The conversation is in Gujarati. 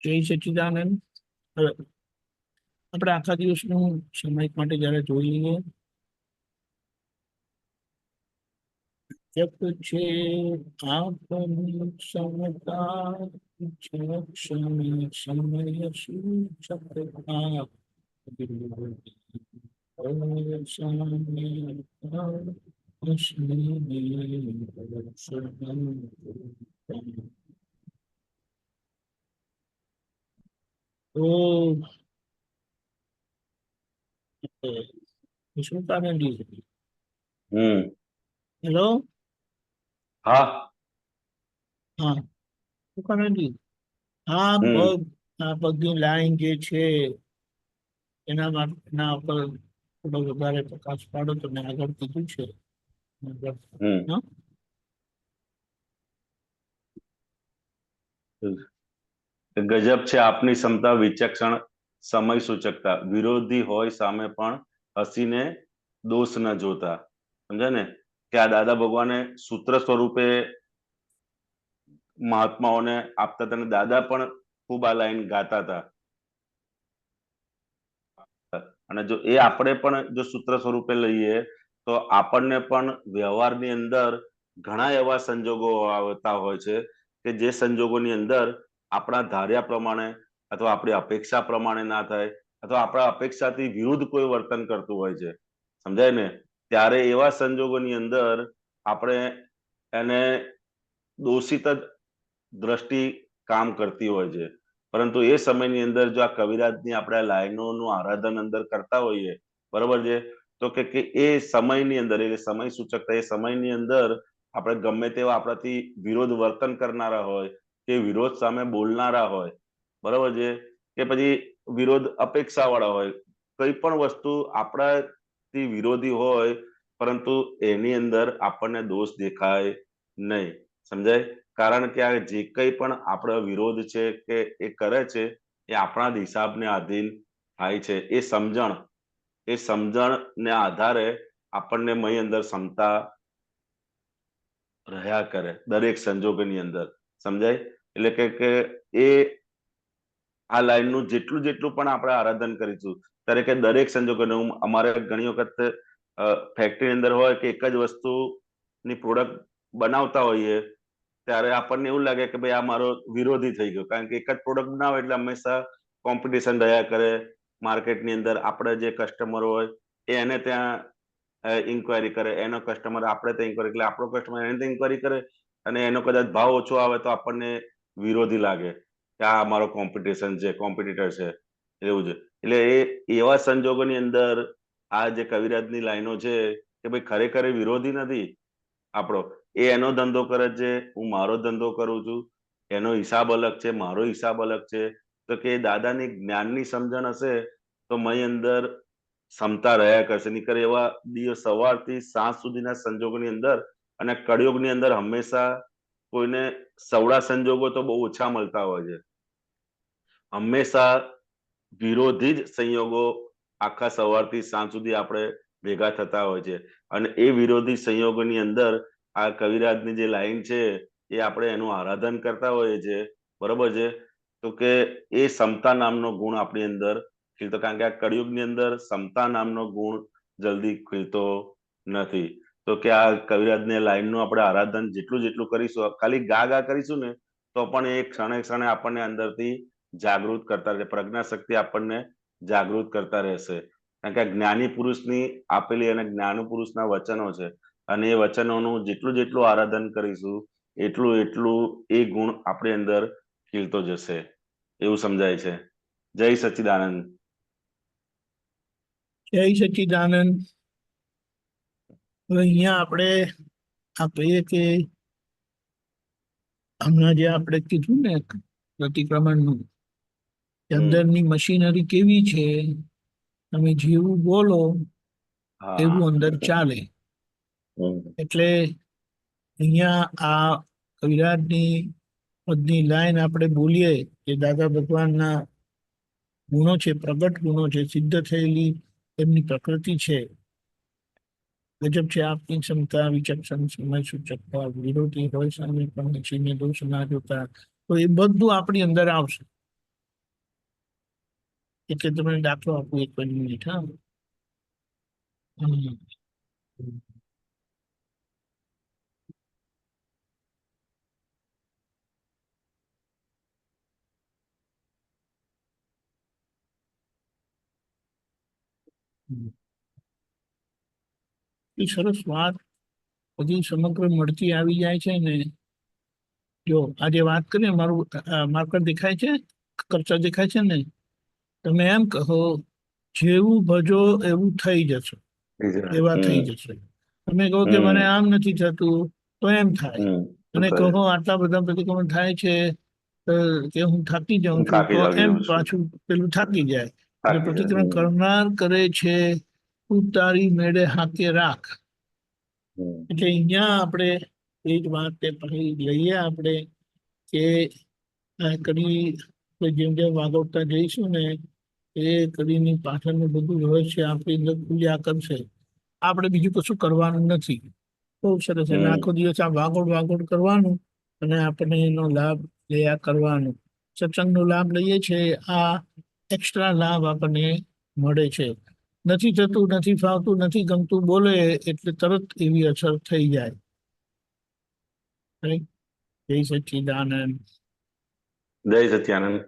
જય સચ્ચિદાનંદ. હવે આપણે આખા દિવસનું સમય માટે જયારે જોઈ લઈએ, જપ છે આપની સમતા, સમય સૂચકતા. તો વિષ્ણુતાનંદજી, હેલો. હા હા વિષ્ણુતાનંદજી, આ પગની લાઈન જે છે એના ઉપર થોડો વધારે પ્રકાશ પાડો. તમે આગળ કીધું છે. હા? ગજબ છે આપની ક્ષમતા, વિચક્ષણ સમય સૂચકતા. વિરોધી હોય સામે પણ હસીને દોષ ન જોતા. સમજે ને કે આ દાદા ભગવાને સૂત્ર સ્વરૂપે મહાત્માઓને આપતા હતા. દાદા પણ ખૂબ આ લાઈન ગાતા હતા. અને જો એ આપણે પણ જો સૂત્ર સ્વરૂપે લઈએ તો આપણને પણ વ્યવહારની અંદર ઘણા એવા સંજોગો આવતા હોય છે કે જે સંજોગોની અંદર આપણા ધાર્યા પ્રમાણે અથવા આપણી અપેક્ષા પ્રમાણે ના થાય, અથવા આપણા અપેક્ષાથી વિરુદ્ધ કોઈ વર્તન કરતું હોય છે. સમજાય ને? ત્યારે એવા સંજોગોની અંદર આપણે એને દોષિત જ દ્રષ્ટિ કામ કરતી હોય છે. પરંતુ એ સમયની અંદર જો આ કવિરાજની આપણે લાઈનોનું આરાધન અંદર કરતા હોઈએ, બરોબર છે, તો કે એ સમયની અંદર, એટલે સમય સૂચકતા, એ સમયની અંદર આપણે ગમે તેવા આપણાથી વિરોધ વર્તન કરનારા હોય કે વિરોધ સામે બોલનારા હોય, બરોબર છે, કે પછી વિરોધ અપેક્ષા વાળા હોય, કઈ પણ વસ્તુ આપણાથી વિરોધી હોય પરંતુ એની અંદર આપણને દોષ દેખાય નહીં. સમજાય? કારણ કે આ જે કંઈ પણ આપણો વિરોધ છે કે એ કરે છે એ આપણા હિસાબને આધીન થાય છે. એ સમજણને આધારે આપણને મય અંદર ક્ષમતા રહ્યા કરે દરેક સંજોગોની અંદર. સમજાય? એટલે કે એ આ લાઈનનું જેટલું પણ આપણે આરાધન કરીશું ત્યારે કે દરેક સંજોગોને, અમારે ઘણી વખત ફેક્ટરી અંદર હોય કે એક જ વસ્તુની પ્રોડક્ટ બનાવતા હોઈએ ત્યારે આપણને એવું લાગે કે ભાઈ આ મારો વિરોધી થઈ ગયો, કારણ કે એક જ પ્રોડક્ટ બનાવે એટલે હંમેશા કોમ્પિટિશન રહ્યા કરે માર્કેટની અંદર. આપણે જે કસ્ટમર હોય એ એને ત્યાં ઇન્ક્વાયરી કરે, એનો કસ્ટમર આપણે ત્યાં ઇન્ક્વાયરી, એટલે આપણો કસ્ટમર એને ત્યાં ઇન્ક્વાયરી કરે અને એનો કદાચ ભાવ ઓછો આવે તો આપણને વિરોધી લાગે કે આ અમારો કોમ્પિટિશન છે, કોમ્પિટિટર છે, એવું છે. એટલે એ એવા સંજોગોની અંદર આ જે કવિરાજની લાઈનો છે કે ભાઈ ખરેખર વિરોધી નથી આપણો, એ એનો ધંધો કરે છે, હું મારો ધંધો કરું છું, એનો હિસાબ અલગ છે, મારો હિસાબ અલગ છે. તો કે દાદાની જ્ઞાનની સમજણ હશે તો મય અંદર ક્ષમતા રહ્યા કરશે. નીકળે એવા દિવસ સવારથી સાંજ સુધીના સંજોગોની અંદર, અને કળિયુગની અંદર હંમેશા કોઈને સવડા સંજોગો તો બહુ ઓછા મળતા હોય છે. હંમેશા વિરોધી જ સંયોગો આખા સવારથી સાંજ સુધી આપણે ભેગા થતા હોય છે. અને એ વિરોધી સંયોગોની અંદર આ કવિરાજની જે લાઈન છે એ આપણે એનું આરાધન કરતા હોઈએ છીએ, બરોબર છે. તો કે એ સમતા નામનો ગુણ આપણી અંદર ખીલતો, કારણ કે આ કળિયુગની અંદર સમતા નામનો ગુણ જલ્દી ખીલતો નથી. તો કે આ કવિરાજની લાઈનનું આપણે આરાધન જેટલું કરીશું, ખાલી ગા કરીશું ને તો પણ એ ક્ષણે આપણને અંદરથી જાગૃત કરતા રહેશે, પ્રજ્ઞા શક્તિ આપણને જાગૃત કરતા રહેશે. કારણ કે જ્ઞાની પુરુષની આપેલી અને જ્ઞાનુ પુરુષના વચનો છે, અને એ વચનોનું જેટલું આરાધન કરીશું એટલું એ ગુણ આપણી અંદર ખીલતો જશે, એવું સમજાય છે. જય સચ્ચિદાનંદ. જય સચ્ચિદાનંદ. હવે અહીંયા આપણે આ કહીએ કે હમણાં જે આપણે કીધું ને પ્રતિક્રમણનું, અંદરની મશીનરી કેવી છે, તમે જેવું બોલો એવું અંદર ચાલે. એટલે અહીંયા આ કવિરાજની પદની લાઈન આપણે બોલીએ કે દાદા ભગવાનના ગુણો છે, પ્રગટ ગુણો છે, સિદ્ધ થયેલી એમની પ્રકૃતિ છે. ગજબ છે આપની ક્ષમતા, વિચક્ષણ સમય સૂચકતા. વિરોધી હોય સામે પણ હસીને દોષ ના જોતા. તો એ બધું આપણી અંદર આવશે. એટલે તમને દાખલો આપું, એક જ મિનિટ. હા. હમ. એ સરસ વાત બધી સમગ્ર મળતી આવી જાય છે ને. જો આજે વાત કરીએ, મારું માર્કર દેખાય છે, કર્સર દેખાય છે ને? તમે એમ કહો, જેવું ભજો એવું થઈ જશે, એવા થઈ જશે. તમે કહો કે મને આમ નથી થતું, તો એમ થાય. અને કહો આટલા બધા પ્રતિક્રમણ થાય છે કે હું થાકી જાઉં છું, તો એમ પાછું પેલું થાકી જાય. એટલે પ્રતિક્રમણ કરનાર કરે છે, તું તારી મેળે હાથે રાખ. એટલે અહીંયા આપણે એ જ વાત લઈએ આપણે કે કડી જેમ જેમ વાગવતા જઈશું ને, એ કડીની પાછળનું બધું રહસ્ય આપણી અંદર ખુલ્યા કરશે. આપણે બીજું કશું કરવાનું નથી. બહુ સરસ. એટલે આખો દિવસ આ વાગોડ કરવાનું અને આપણે એનો લાભ લયા કરવાનું. સત્સંગનો લાભ લઈએ છીએ, આ એક્સ્ટ્રા લાભ આપણને મળે છે. નથી થતું, નથી ફાવતું, નથી ગમતું બોલે એટલે તરત એવી અસર થઈ જાય. જય સચ્ચિદાનંદ. જય સચ્ચિદાનંદ.